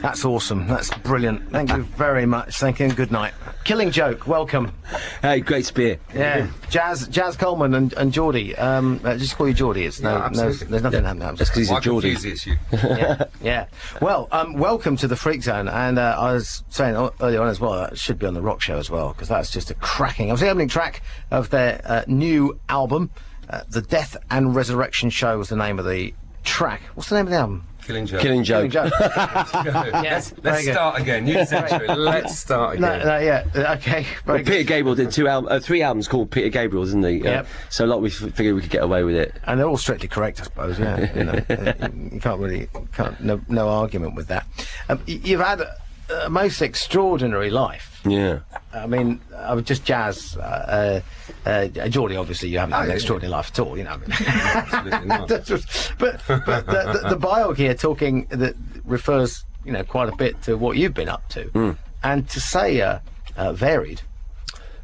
That's awesome. That's brilliant. Thank you very much. Thank you and good night. Killing Joke, welcome. Hey, great to be here. Yeah. Jazz Coleman and Geordie. Just call you Geordie. It's there's nothing happening. That's because he's a Geordie. Yeah. Well, welcome to the Freak Zone. And I was saying earlier on as well, that should be on the Rock Show as well, because that's just a cracking. It was the opening track of their new album. The Death and Resurrection Show was the name of the track. What's the name of the album? Killing Joke. Killing Joke. Yes. Let's start again. New century. Let's start again. Okay. Well, Peter Gabriel did 3 albums called Peter Gabriel, didn't he? Yep. So a lot we figured we could get away with it. And they're all strictly correct, I suppose. Yeah. You can't no argument with that. You've had a most extraordinary life. Yeah. I mean, I was just Jazz. Geordie, obviously, you haven't had an extraordinary life at all, you know. Absolutely not. but the bio here talking that refers, quite a bit to what you've been up to, and to say varied.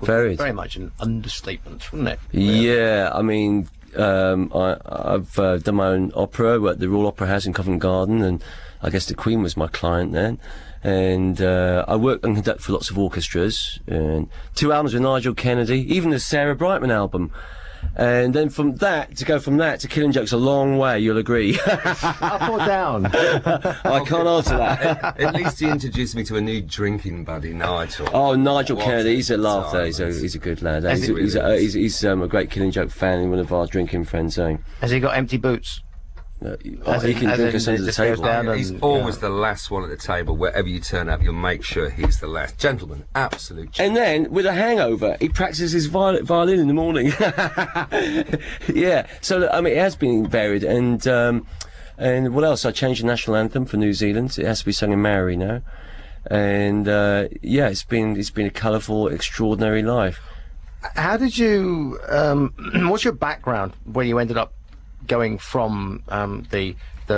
Varied. Very much an understatement, wouldn't it? Yeah, I mean, I've done my own opera, worked at the Royal Opera House in Covent Garden, and I guess the Queen was my client then. And I worked and conducted for lots of orchestras, and 2 albums with Nigel Kennedy, even the Sarah Brightman album. And then from that to Killing Joke's a long way, you'll agree. Up or down? I can't answer that. At least he introduced me to a new drinking buddy, Nigel. Oh, Nigel Kennedy, he's a laugh there. He's a good lad. He's a great Killing Joke fan and one of our drinking friends. Has he got empty boots? He can drink us under the table. He's always the last one at the table. Wherever you turn up, you'll make sure he's the last. Gentleman, absolute gentleman. And then, with a hangover, he practices his violin in the morning. Yeah, so, I mean, it has been varied. And what else? I changed the national anthem for New Zealand. It has to be sung in Maori now. And, it's been a colourful, extraordinary life. How did you... what's your background where you ended up going from the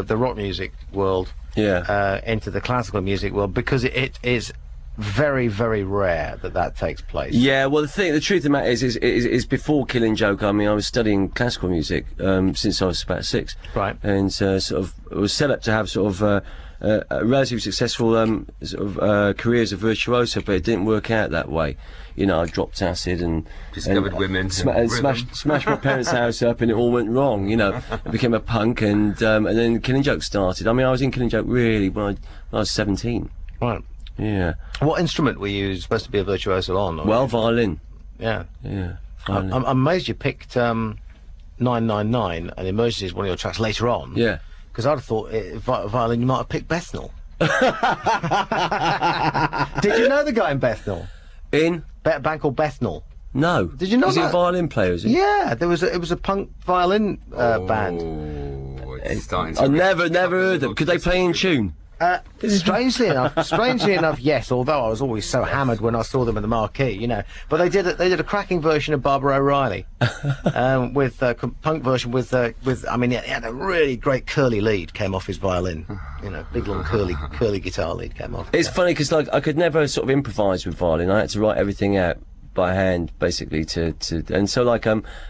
rock music world into the classical music world, because it is very, very rare that takes place? Yeah, well, the truth of the matter is before Killing Joke, I mean, I was studying classical music since I was about 6. Right. And sort of was set up to have sort of a relatively successful career as a virtuoso, but it didn't work out that way. I dropped acid and discovered women, smashed my parents' house up, and it all went wrong. I became a punk, and then Killing Joke started. I mean, I was in Killing Joke really when I was 17. Right. Yeah. What instrument were you supposed to be a virtuoso on? Well, violin. Yeah. Yeah. I'm amazed you picked 999 and Emergency as one of your tracks later on. Yeah. Because I'd have thought violin you might have picked Bethnal. Did you know the guy in Bethnal? In? A band called Bethnal. No. Did you know that? Was he a violin player, is he? Yeah, it was a punk violin band. It's starting to I never heard them. Could they play in tune? Strangely enough, yes. Although I was always so hammered when I saw them in the marquee, But they did a cracking version of Barbara O'Reilly, with a punk version with. I mean, he had a really great curly lead came off his violin. Big long curly guitar lead came off. It's funny because I could never sort of improvise with violin. I had to write everything out by hand, basically, and so I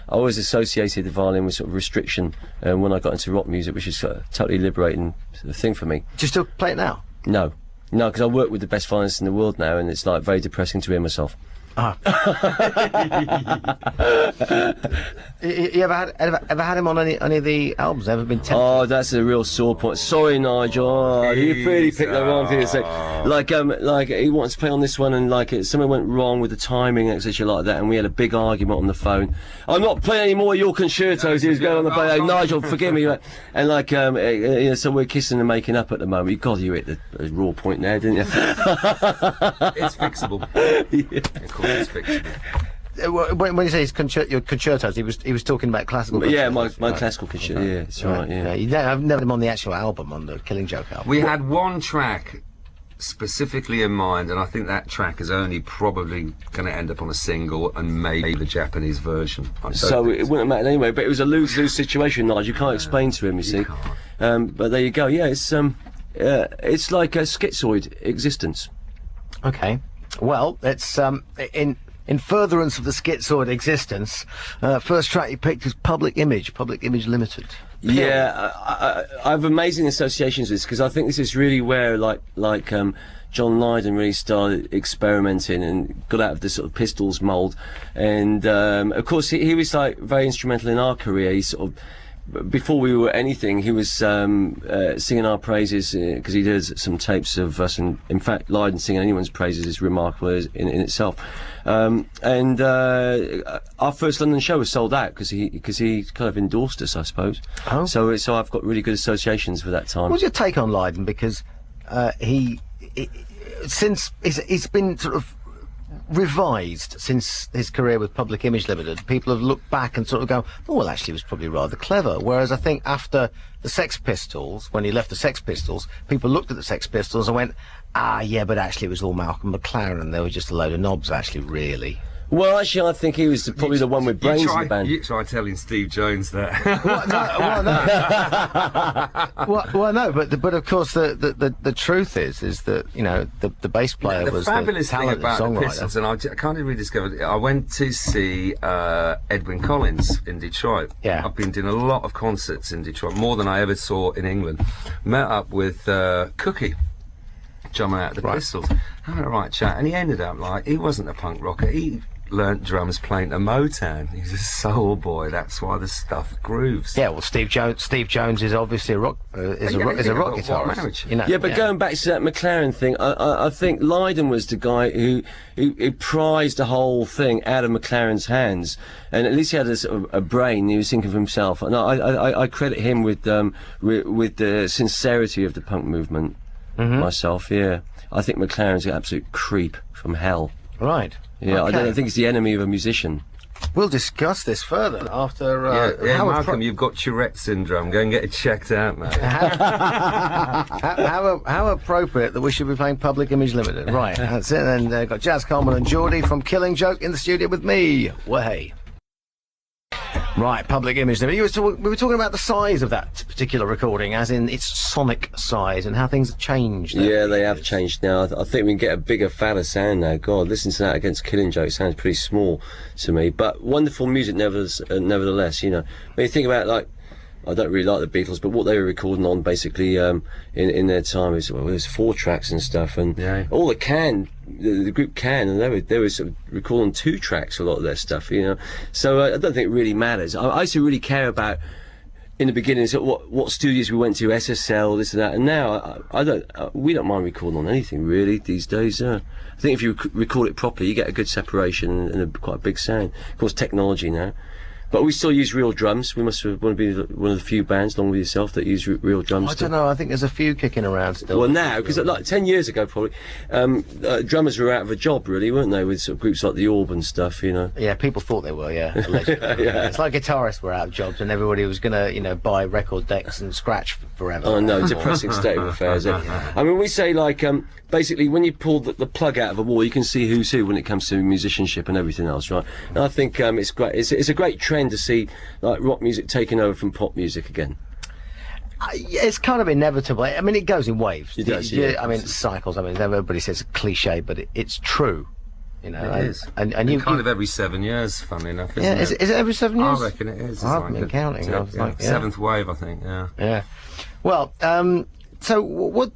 always associated the violin with sort of restriction when I got into rock music, which is a totally liberating sort of thing for me. Do you still play it now? No, because I work with the best violinists in the world now, and it's very depressing to hear myself. Ah. You ever had him on any of the albums? Ever been tempted? Oh, that's a real sore point. Sorry, Nigel. Oh, you really picked the wrong thing to say. Like he wanted to play on this one, and something went wrong with the timing, etc. like that, and we had a big argument on the phone. I'm not playing any more of your concertos. He was going on the phone. Like, Nigel, forgive me. And so we're kissing and making up at the moment. God, you hit the raw point there, didn't you? It's fixable. Yeah. It's fixable. When you say your concertos, he was talking about classical. Yeah, my classical concerto. Yeah, that's right. Yeah. I've never been on the actual album, on the Killing Joke album. We had one track specifically in mind, and I think that track is only probably going to end up on a single and maybe the Japanese version. So it wouldn't matter anyway. But it was a lose-lose situation, Nigel. You can't explain to him, you see. But there you go. Yeah, it's like a schizoid existence. Okay. Well, it's in furtherance of the schizoid existence, first track you picked is Public Image Limited. Yeah, I have amazing associations with this because I think this is really where John Lydon really started experimenting and got out of the sort of Pistols mould, and of course he was like very instrumental in our career. He sort of, before we were anything, he was singing our praises because he did some tapes of us, and in fact Lydon singing anyone's praises is remarkable in itself. And our first London show was sold out because he kind of endorsed us, I suppose. Oh. So I've got really good associations for that time. What's your take on Lydon? Because since he's been sort of revised since his career with Public Image Limited, people have looked back and sort of go, oh, well, actually, he was probably rather clever. Whereas I think after the Sex Pistols, when he left the Sex Pistols, people looked at the Sex Pistols and went, yeah, but actually it was all Malcolm McLaren. They were just a load of knobs, actually, really. Well, actually, I think he was probably the one with brains in the band. You try telling Steve Jones that. No, but of course the truth is that, you know, the bass player was the fabulous thing talented about the songwriter. Pistols, and I kind of rediscovered it. I went to see Edwyn Collins in Detroit. Yeah. I've been doing a lot of concerts in Detroit, more than I ever saw in England. Met up with Cookie, drumming out of the Pistols. Having a right chat, and he ended up like, he wasn't a punk rocker. He learnt drums playing to Motown. He's a soul boy. That's why the stuff grooves. Yeah, well, Steve Jones is obviously a rock guitarist. You know, yeah, but going back to that McLaren thing, I think Lydon was the guy who prized the whole thing out of McLaren's hands, and at least he had a sort of a brain. He was thinking of himself, and I credit him with the sincerity of the punk movement. Myself, yeah. I think McLaren's an absolute creep from hell. Right. Yeah, Okay. I don't think he's the enemy of a musician. We'll discuss this further after. Malcolm, you've got Tourette syndrome. Go and get it checked out, mate. How appropriate that we should be playing Public Image Limited. Right, that's it. And got Jazz Coleman and Geordie from Killing Joke in the studio with me. Way. Right, Public Image Limited. We were talking about the size of that particular recording, as in its sonic size, and how things have changed. Yeah, they have changed now. I think we can get a bigger, fatter sound now. God, listen to that against Killing Joke. It sounds pretty small to me, but wonderful music nevertheless. You know, when you think about, like, I don't really like the Beatles, but what they were recording on basically in their time is, well, there's 4 tracks and stuff, and all the group Can, and they were sort of recording 2 tracks, a lot of their stuff, you know. So I don't think it really matters. I used to really care about, in the beginning, sort of what studios we went to, SSL, this and that, and now we don't mind recording on anything really these days. I think if you record it properly, you get a good separation and quite a big sound. Of course, technology now. But we still use real drums. We want to be one of the few bands, along with yourself, that use real drums. I don't know. I think there's a few kicking around still. Well, now, because like 10 years ago, probably, drummers were out of a job, really, weren't they? With sort of groups like the Orb and stuff, you know. Yeah, people thought they were. Yeah, allegedly. Yeah. It's like guitarists were out of jobs, and everybody was gonna, you know, buy record decks and scratch forever. Oh no, depressing state of affairs. I mean, we say like basically when you pull the plug out of a wall, you can see who's who when it comes to musicianship and everything else, right? And I think it's great. It's a great trend to see like rock music taking over from pop music again. It's kind of inevitable. I mean, it goes in waves. It does, I mean, it cycles. I mean, everybody says it's a cliche, but it's true. You know, It is. And you kind of every 7 years, funnily enough, isn't yeah, it? is it every 7 years? I reckon it is. It's I haven't like been counting. I was like, yeah. 7th wave, I think, yeah. Yeah. Well, so what?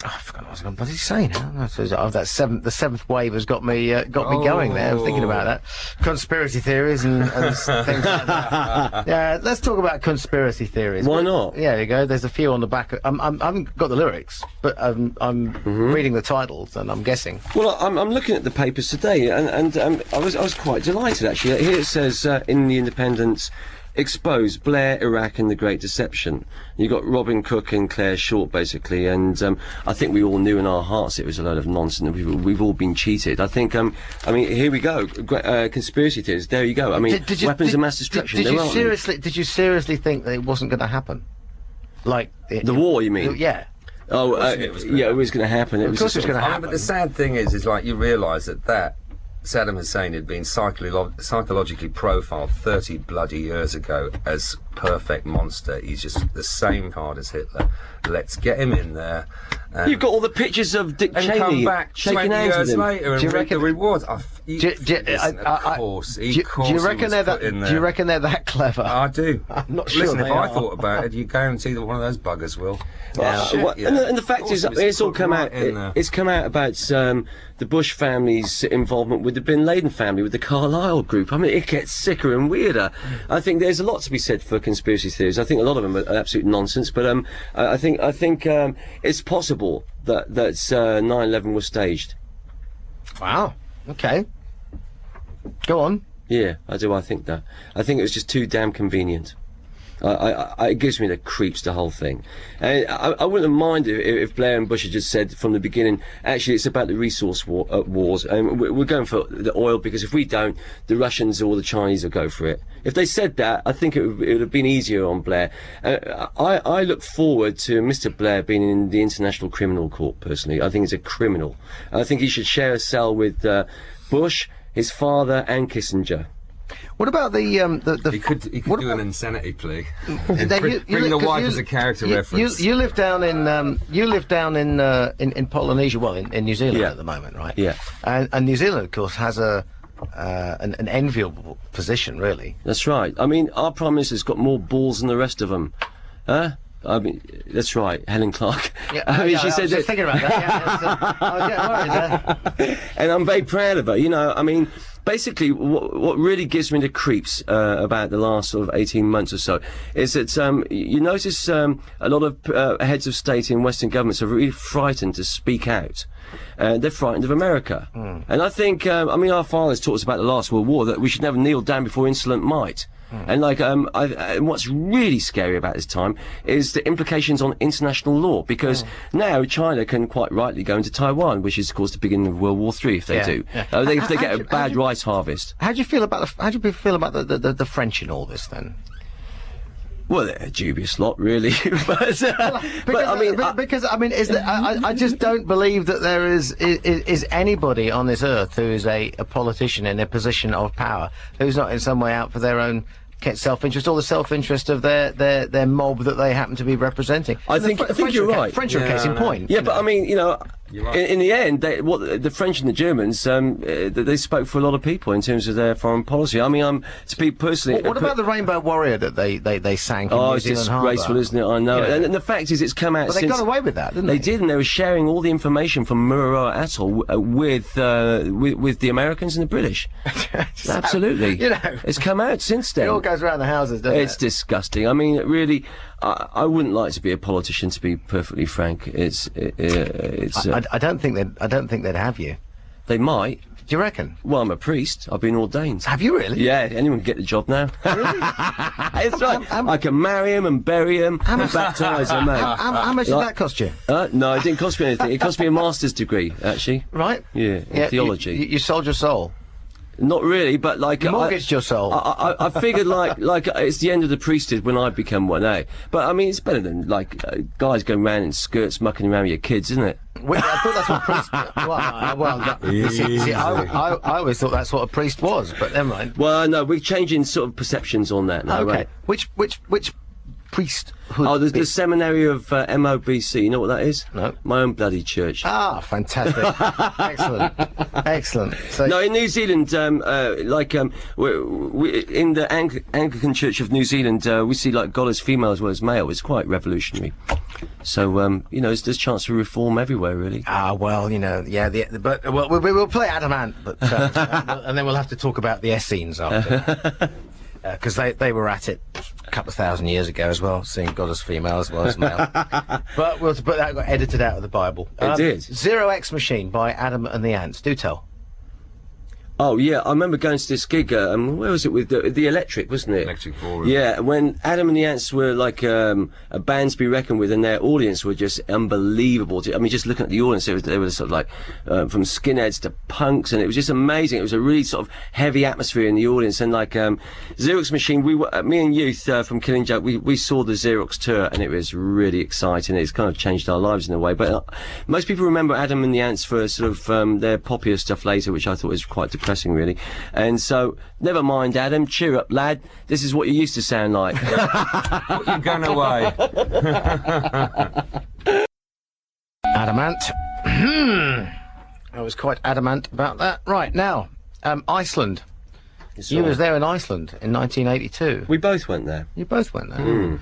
I forgot what I was going to say now. The seventh wave has got me going there. I'm thinking about that. Conspiracy theories and things like that. Yeah, let's talk about conspiracy theories. Why not? Yeah, there you go. There's a few on the back. I haven't got the lyrics, but I'm reading the titles and I'm guessing. Well, I'm looking at the papers today, and I was quite delighted actually. Here it says in the Independent, expose Blair, Iraq and the Great Deception. You got Robin Cook and Claire Short basically, and I think we all knew in our hearts it was a load of nonsense. We've all been cheated. I think I mean, here we go. Conspiracy theories. There you go. I mean, weapons of mass destruction. Did you seriously think that it wasn't going to happen? Like the war, you mean? Yeah. Oh, it was going to happen. Of course it was going to happen. But the sad thing is like you realise that Saddam Hussein had been psychologically profiled 30 bloody years ago as perfect monster. He's just the same hard as Hitler. Let's get him in there. You've got all the pictures of Dick And Cheney come back shaking 20 hands years with him. later and reap the rewards. Of course. Do you reckon they're that clever? I do. I'm not sure. Listen, if they I are. thought about it, you guarantee that one of those buggers will. And the fact is, it's all come out. It's come out about the Bush family's involvement with the Bin Laden family, with the Carlyle group. I mean, it gets sicker and weirder. I think there's a lot to be said for conspiracy theories. I think a lot of them are absolute nonsense. But I think it's possible that 9/11 was staged. Wow. Okay. Go on. Yeah, I do. I think that. I think it was just too damn convenient. It gives me the creeps, the whole thing. And I wouldn't mind if Blair and Bush had just said from the beginning, actually, it's about the resource wars, and we're going for the oil, because if we don't, the Russians or the Chinese will go for it. If they said that, I think it would have been easier on Blair. I look forward to Mr. Blair being in the International Criminal Court, personally. I think he's a criminal. I think he should share a cell with Bush, his father, and Kissinger. What about the He could do an insanity plea. Bring the wife as a character reference. You live down in Polynesia, well, in New Zealand at the moment, right? Yeah. And New Zealand, of course, has an enviable position, really. That's right. I mean, our Prime Minister's got more balls than the rest of them. Huh? I mean, that's right, Helen Clark. Yeah, I mean, she said I was just thinking about that. I was getting worried there. And I'm very proud of her. You know, I mean, basically, what really gives me the creeps about the last sort of 18 months or so is that you notice a lot of heads of state in Western governments are really frightened to speak out. They're frightened of America. And I think, I mean, our fathers taught us about the last World War, that we should never kneel down before insolent might. And like, what's really scary about this time is the implications on international law, because now China can quite rightly go into Taiwan, which is, of course, the beginning of World War III if they do. Yeah. If they get a bad rice harvest. How do you feel about the French in all this then? Well, they're a dubious lot, really. Because I just don't believe that there is anybody on this earth who is a politician in a position of power who's not in some way out for their own self-interest or the self-interest of their mob that they happen to be representing. I think you're right. French are a case in point. Yeah, but I mean, you know, in the end, the French and the Germans, they spoke for a lot of people in terms of their foreign policy. I mean, to be personally... What about the Rainbow Warrior that they sank in New Zealand it's disgraceful, Harbour? isn't it? I know. Yeah. And the fact is, it's come out But they got away with that, didn't they? They did, and they were sharing all the information from Mururoa Atoll with the Americans and the British. Absolutely. You know, it's come out since then. It all goes around the houses, doesn't it? It's disgusting. I mean, really, I wouldn't like to be a politician, to be perfectly frank. I don't think they'd have you. They might. Do you reckon? Well, I'm a priest. I've been ordained. Have you really? Yeah, anyone can get the job now. Really? It's right. I can marry him and bury him and baptise him, mate. How much did that cost you? No, it didn't cost me anything. It cost me a master's degree, actually. Right. Yeah, in theology. You sold your soul. Not really, but like... You mortgaged your soul. I figured like it's the end of the priesthood when I become one, eh? But I mean, it's better than like guys going around in skirts mucking around with your kids, isn't it? I thought that's what priests... I always thought that's what a priest was, but never mind. Well, no, we're changing sort of perceptions on that now. Okay. Right? Which priesthood? Oh, there's the seminary of MOBC. You know what that is? No. My own bloody church. Ah, fantastic. Excellent. So no, in New Zealand, we in the Anglican Church of New Zealand, we see like God as female as well as male. It's quite revolutionary. So, you know, there's chance for reform everywhere, really. Ah, well, you know, yeah, but we'll play Adamant, but and then we'll have to talk about the Essenes after. Because they were at it a couple of thousand years ago as well, seeing God as female as well as male. But that got edited out of the Bible. It did. Zero X Machine by Adam and the Ants. Do tell. Oh, yeah, I remember going to this gig, where was it, with the Electric, wasn't it? Electric Ballroom. Yeah, when Adam and the Ants were like a band to be reckoned with, and their audience were just unbelievable. I mean, just looking at the audience, they were sort of like from skinheads to punks, and it was just amazing. It was a really sort of heavy atmosphere in the audience, and like Xerox Machine, me and Youth from Killing Joke, we saw the Xerox tour, and it was really exciting. It's kind of changed our lives in a way, but most people remember Adam and the Ants for sort of their poppier stuff later, which I thought was quite depressing. depressing, really. And so, never mind, Adam. Cheer up, lad. This is what you used to sound like. Put your gun away. Adamant. I was quite adamant about that. Right, now, Iceland. You was there in Iceland in 1982. We both went there. You both went there.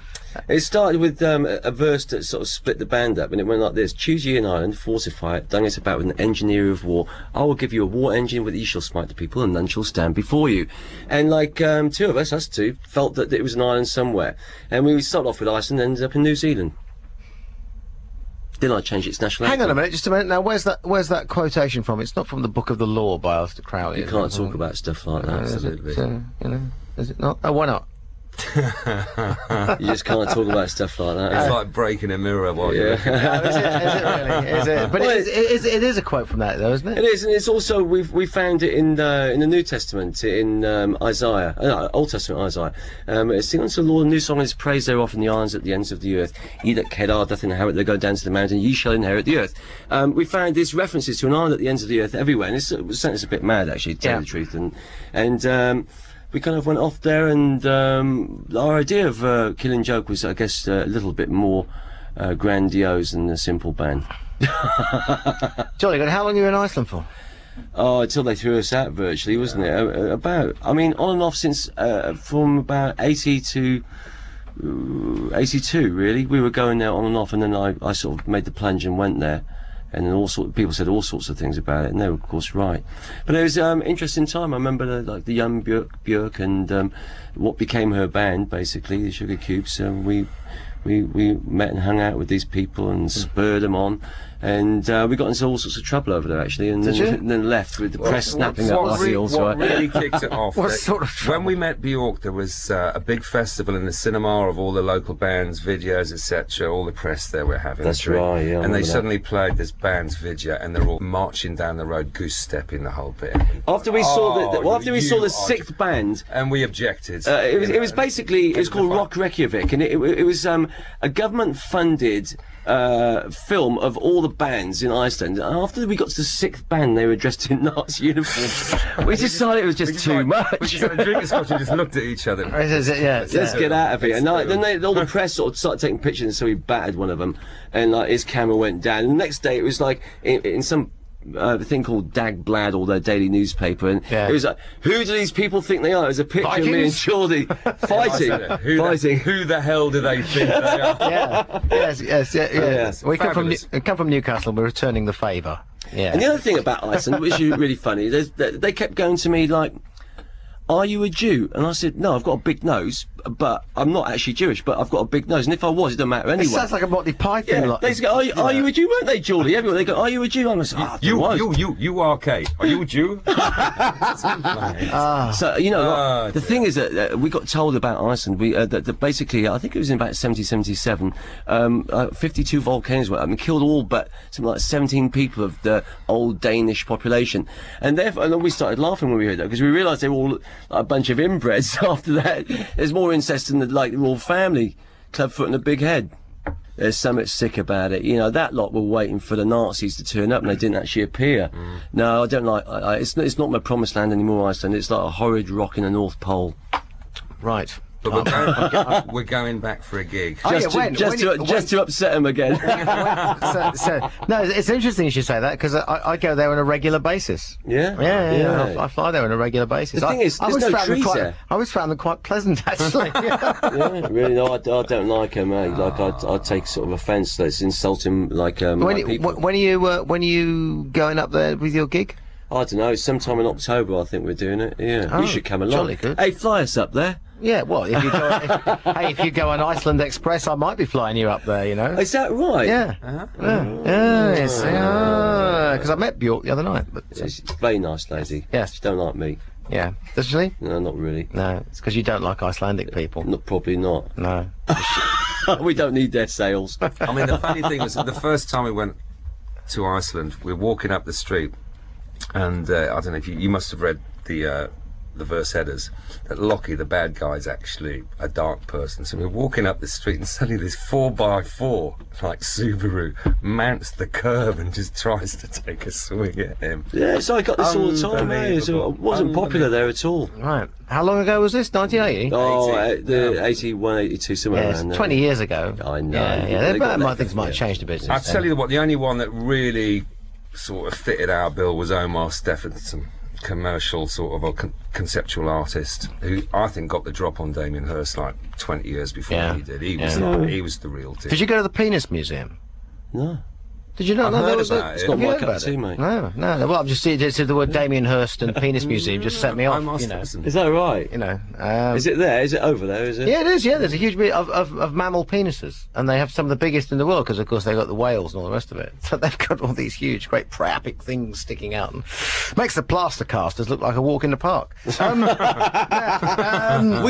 It started with a verse that sort of split the band up, and it went like this: "Choose ye an island, fortify it, dung it about with an engineer of war. I will give you a war engine with ye shall smite the people, and none shall stand before you." And like two of us, us two, felt that it was an island somewhere, and we started off with Iceland, and ended up in New Zealand. Didn't I change its national anthem? Hang on a minute, just a minute. Now, where's that quotation from? It's not from the Book of the Law by Alistair Crowley. You can't talk about stuff like that. Absolutely. Is it not? Oh, why not? You just can't talk about stuff like that. It's like breaking a mirror while you're looking. No, is it really? Is it? But Well, it is a quote from that, though, isn't it? It is, and it's also we found it in the New Testament in Isaiah, Old Testament Isaiah. Sing unto the Lord a new song, His praise thereof in the islands at the ends of the earth. He that Kedar doth inherit, they go down to the mountain. Ye shall inherit the earth. We found these references to an island at the ends of the earth everywhere, and it sent us a bit mad, actually, to tell the truth. And we kind of went off there, and our idea of Killing Joke was, I guess, a little bit more grandiose than a simple band. Jolly good. How long were you in Iceland for? Oh, until they threw us out, virtually, wasn't it? I mean, on and off since from about 80 to 82, really. We were going there on and off, and then I sort of made the plunge and went there. And then people said all sorts of things about it, and they were, of course, right. But it was interesting time. I remember the young Björk and what became her band, basically, the Sugar Cubes. We met and hung out with these people and spurred them on, and we got into all sorts of trouble over there, actually, and then left with the press snapping up our heels. What really kicked it off? What sort of trouble? When we met Bjork, there was a big festival in the cinema of all the local bands, videos, etc. All the press there were having. That's right, yeah. And they suddenly played this band's video, and they're all marching down the road, goose-stepping the whole bit. After we saw the sixth band, and we objected. It was basically, it was called Rock Reykjavik, and it was a government-funded film of all the bands in Iceland. After we got to the sixth band, they were dressed in Nazi uniforms. We decided it was just too much. We just had a drink of scotch and just looked at each other. Let's get out of here. And then all the press sort of started taking pictures, and so we battered one of them, and his camera went down. And the next day, it was like in some thing called Dagblad, or their daily newspaper, and it was like, who do these people think they are? It was a picture of me and Geordie fighting. Who the hell do they think they are? Yes. We come from Newcastle. We're returning the favour. Yeah. And the other thing about Iceland, which is really funny, they kept going to me like, "Are you a Jew?" And I said, "No, I've got a big nose, but I'm not actually Jewish, but I've got a big nose, and if I was, it doesn't matter anyway." It sounds like a Monty Python. They go, are you a Jew? Weren't they, Geordie? Everyone, they go, "Are you a Jew?" I'm like, you are K. Are you a Jew? So, the thing is that we got told about Iceland, that basically, I think it was in about 77, 52 volcanoes went up and killed all but something like 17 people of the old Danish population. And therefore, and then we started laughing when we heard that, because we realised they were all a bunch of inbreds. After that, there's more incest in the royal family, clubfoot and a big head. There's something sick about it. That lot were waiting for the Nazis to turn up, and they didn't actually appear. No, I don't like. It's not my promised land anymore, Iceland. It's like a horrid rock in the North Pole. Right. But we're going back for a gig. Just to upset him again. No, it's interesting you should say that, because I go there on a regular basis. Yeah. I fly there on a regular basis. The thing is, there's no trees there. I always found them quite pleasant, actually. Really, no, I don't like them. I take sort of offence that it's insulting, people. When are you going up there with your gig? I don't know. Sometime in October, I think we're doing it. Yeah, you should come along. Jolly good. Hey, fly us up there. Yeah, well, if you go on Iceland Express, I might be flying you up there. Is that right? Yeah. Because I met Bjork the other night. But she's a very nice lady. Yes. She don't like me. Yeah. Does she? No, not really. No, it's because you don't like Icelandic people. Probably not. No. We don't need their sales. I mean, the funny thing was, the first time we went to Iceland, we were walking up the street, and I don't know if you must have read the the verse headers, that Lockie, the bad guy, is actually a dark person. So we're walking up the street and suddenly this 4x4, like Subaru, mounts the curb and just tries to take a swing at him. Yeah, it's like I got this all the time, mate. It wasn't popular there at all. Right. How long ago was this? 1980? Oh, the 81, 82, somewhere Yeah, around it's there. 20 years ago. I know. Things might have changed a bit. I'll tell you what, the only one that really sort of fitted our bill was Omar Stephenson, commercial sort of a conceptual artist who I think got the drop on Damien Hirst like 20 years before he did. He was the real deal. Did you go to the Penis Museum? No. Did you not know heard there was about it. It's not my cup of tea, mate. No. Well, I'm just seeing the word Damien Hirst and Penis Museum just set me off. Omar You know. Stephenson. Is that right? You know. Is it there? Is it over there? Is it? Yeah, it is. Yeah, there's a huge bit of mammal penises, and they have some of the biggest in the world because, of course, they got the whales and all the rest of it. So they've got all these huge, great priapic things sticking out, and makes the plaster casters look like a walk in the park. We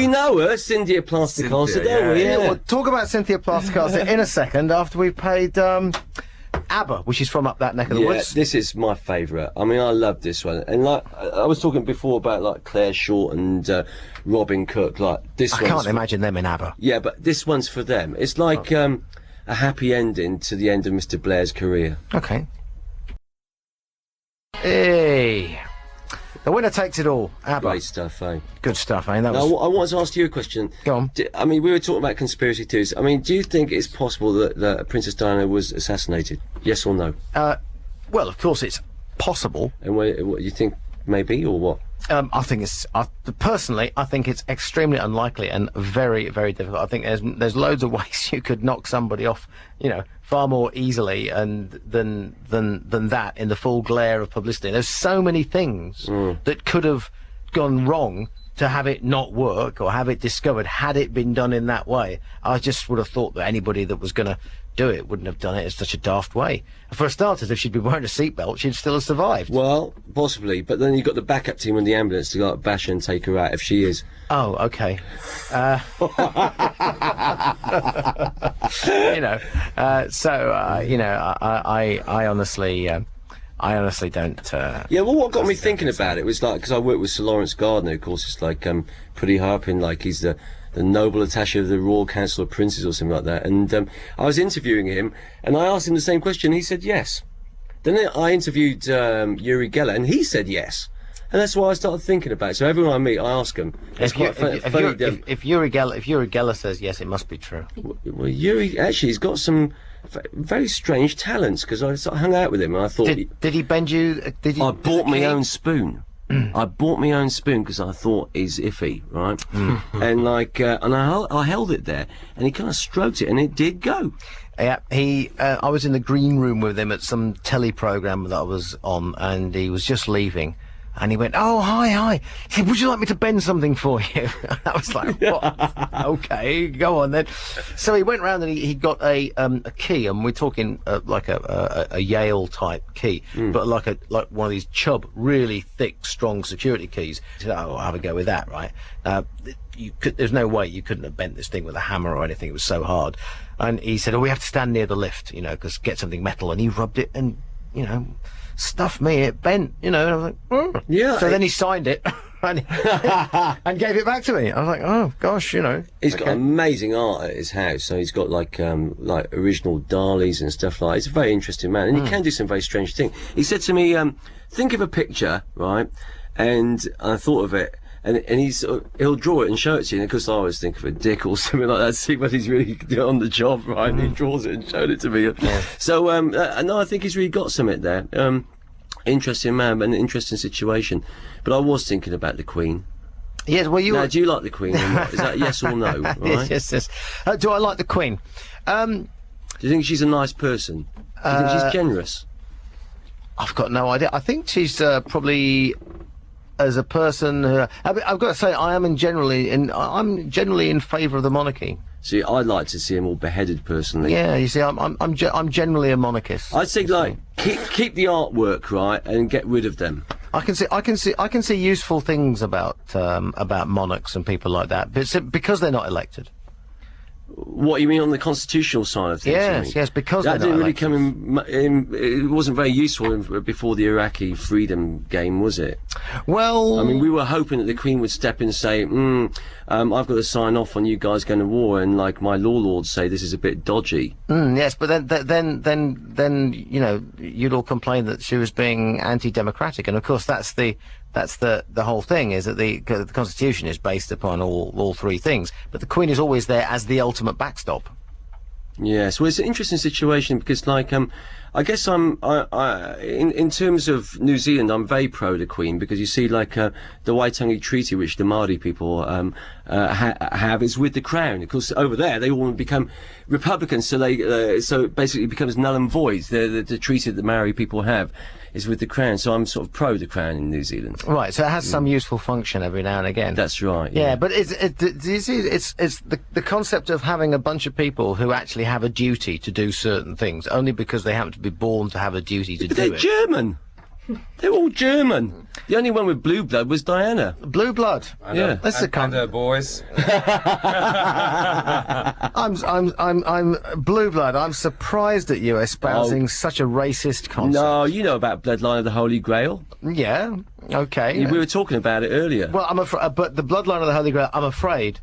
know her, Cynthia Plastercaster, don't we? Yeah, we'll talk about Cynthia Plastercaster in a second after we've paid ABBA, which is from up that neck of the woods. This is my favourite. I mean, I love this one. And like I was talking before about like Claire Short and Robin Cook. Like this, I can't imagine them in ABBA. Yeah, but this one's for them. It's like a happy ending to the end of Mr. Blair's career. Okay. Hey, the winner takes it all. ABBA. Great stuff, eh? Good stuff, eh? That Now, was... I wanted to ask you a question. Go on. I mean, we were talking about conspiracy theories. I mean, do you think it's possible that Princess Diana was assassinated? Yes or no? Well, of course, it's possible. And what you think, maybe, or what? I think it's personally, I think it's extremely unlikely and very, very difficult. I think there's loads of ways you could knock somebody off, you know, far more easily and than that in the full glare of publicity. There's so many things that could have gone wrong to have it not work or have it discovered had it been done in that way. I just would have thought that anybody that was going to do it wouldn't have done it in such a daft way. For starters, if she'd been wearing a seatbelt, she'd still have survived. Well, possibly, but then you've got the backup team and the ambulance to go up, bash her and take her out if she is. Oh, okay. You know, you know, I honestly don't. Yeah, well, what got me thinking about it was like, because I worked with Sir Lawrence Gardner, of course, it's like pretty high up in, like, he's the noble attaché of the Royal Council of Princes or something like that. And I was interviewing him, and I asked him the same question. He said yes. Then I interviewed Uri Geller, and he said yes. And that's why I started thinking about it. So everyone I meet, I ask them. It's quite funny. If Uri Geller says yes, it must be true. Well, Uri actually, he's got some very strange talents, because I sort of hung out with him and I thought. Did he bend you? I bought my own spoon. I bought my own spoon because I thought he's iffy, right? And like, and I held it there, and he kind of stroked it, and it did go. Yeah, I was in the green room with him at some telly program that I was on, and he was just leaving. And he went, "Oh, hi." He said, "Would you like me to bend something for you?" And I was like, "What? Okay, go on then." So he went round and he got a key, and we're talking like a Yale type key, but like one of these Chubb, really thick, strong security keys. He said, "Oh, I'll have a go with that, right?" There's no way you couldn't have bent this thing with a hammer or anything. It was so hard. And he said, "Oh, we have to stand near the lift, you know, because get something metal." And he rubbed it, and you know, stuff me, it bent, you know, and I was like, yeah. So then he signed it and gave it back to me. I was like, oh gosh, you know. He's got amazing art at his house, so he's got like original Dalis and stuff like that. He's a very interesting man, and he can do some very strange things. He said to me, think of a picture, right? And I thought of it. And he'll draw it and show it to you. And of course, I always think of a dick or something like that, see whether he's really on the job, right? And he draws it and showed it to me. Yeah. So, no, I think he's really got something there. Interesting man, an interesting situation. But I was thinking about the Queen. Yes, well, now, do you like the Queen or not? Is that yes or no? Right? Yes. Do I like the Queen? Do you think she's a nice person? Do you think she's generous? I've got no idea. I think she's probably... As a person, I've got to say, I'm generally in favour of the monarchy. See, I'd like to see them all beheaded personally. Yeah, you see, I'm generally a monarchist. I'd say like keep the artwork right and get rid of them. I can see useful things about monarchs and people like that, but because they're not elected. What you mean on the constitutional side of things? Yes, because that they're didn't not really come in. It wasn't very useful before the Iraqi freedom game, was it? Well, I mean, we were hoping that the Queen would step in and say, "I've got to sign off on you guys going to war," and like my law lords say, this is a bit dodgy. yes, but then you know, you'd all complain that she was being anti-democratic, and of course that's the whole thing, is that the Constitution is based upon all three things, but the Queen is always there as the ultimate backstop. Yes, well, it's an interesting situation because, like, I guess in terms of New Zealand, I'm very pro the Queen, because you see, like, the Waitangi Treaty, which the Māori people have, is with the Crown. Of course, over there they all become Republicans, so so it basically becomes null and void. The treaty that the Maori people have is with the Crown, so I'm sort of pro the Crown in New Zealand. Right, so it has some useful function every now and again. That's right. Yeah, but do you see, it's the concept of having a bunch of people who actually have a duty to do certain things only because they happen to be born to have a duty to do they're it. German. They're all German. The only one with blue blood was Diana. Blue blood. Yeah. That's the kind. And her boys. I'm blue blood. I'm surprised at you espousing such a racist concept. No, you know about bloodline of the Holy Grail. Yeah. Okay. We were talking about it earlier. Well, I'm afraid, but the bloodline of the Holy Grail, I'm afraid,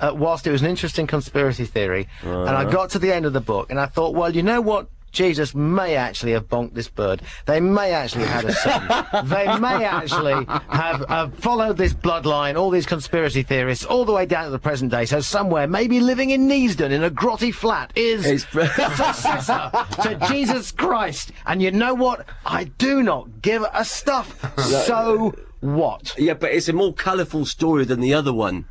whilst it was an interesting conspiracy theory, and I got to the end of the book, and I thought, well, you know what? Jesus may actually have bonked this bird. They may actually have had a son. They may actually have followed this bloodline, all these conspiracy theorists, all the way down to the present day. So somewhere, maybe living in Neasden in a grotty flat, is the successor to Jesus Christ. And you know what? I do not give a stuff. So what? Yeah, but it's a more colourful story than the other one.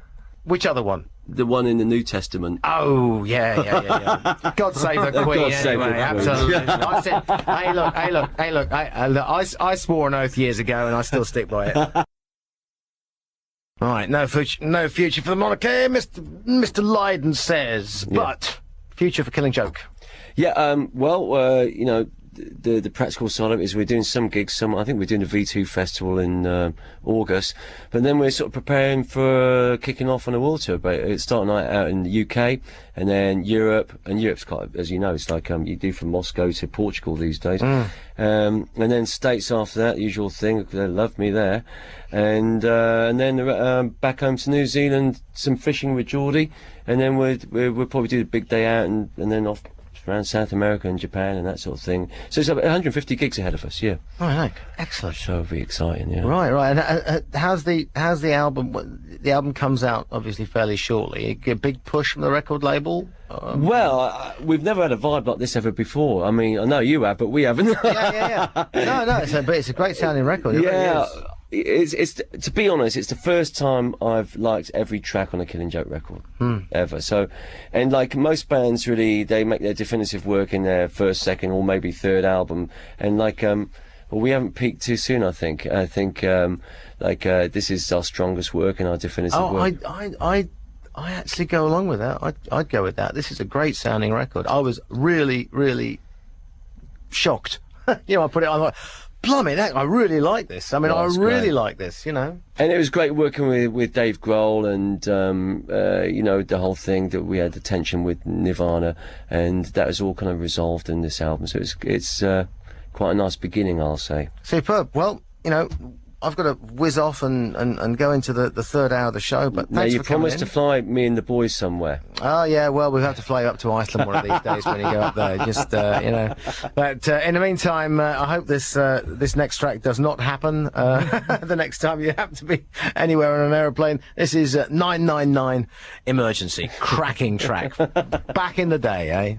Which other one? The one in the New Testament. Oh, yeah. God save the Queen, God save the anyway, Queen. absolutely. I said, hey, look, I swore an oath years ago, and I still stick by it. Right, no future for the monarchy, Mr. Lydon says, but future for Killing Joke. Yeah, you know, the practical side of it is we're doing some gigs. I think we're doing the V2 festival in August, but then we're sort of preparing for kicking off on a world tour. But it's starting out in the UK and then Europe, and Europe's quite, as you know, it's like you do from Moscow to Portugal these days, and then States after that, usual thing. They love me there, and then back home to New Zealand, some fishing with Geordie, and then we'll probably do the big day out, and then off around South America and Japan and that sort of thing. So it's about 150 gigs ahead of us, yeah. Right, excellent. So it'll be exciting, yeah. Right. And how's the album? The album comes out obviously fairly shortly. A big push from the record label. Well, we've never had a vibe like this ever before. I mean, I know you have, but we haven't. yeah. No. It's a great sounding record. It yeah. really is. It's to be honest, it's the first time I've liked every track on a Killing Joke record ever. So, and like most bands, really, they make their definitive work in their first, second, or maybe third album. And like, well, we haven't peaked too soon. I think this is our strongest work and our definitive work. I actually go along with that. I'd go with that. This is a great sounding record. I was really, shocked. You know, I put it on like, blimey, I really like this. I mean, I really like this, you know. And it was great working with Dave Grohl and, you know, the whole thing that we had the tension with Nirvana, and that was all kind of resolved in this album. So it's quite a nice beginning, I'll say. Superb. Well, you know, I've got to whiz off and go into the third hour of the show, but now thanks you for coming promised to fly me and the boys somewhere. Oh yeah, well we'll have to fly you up to Iceland one of these days when you go up there. Just you know, but in the meantime, I hope this next track does not happen. The next time you happen to be anywhere on an aeroplane. This is 999 Emergency, cracking track. Back in the day, eh?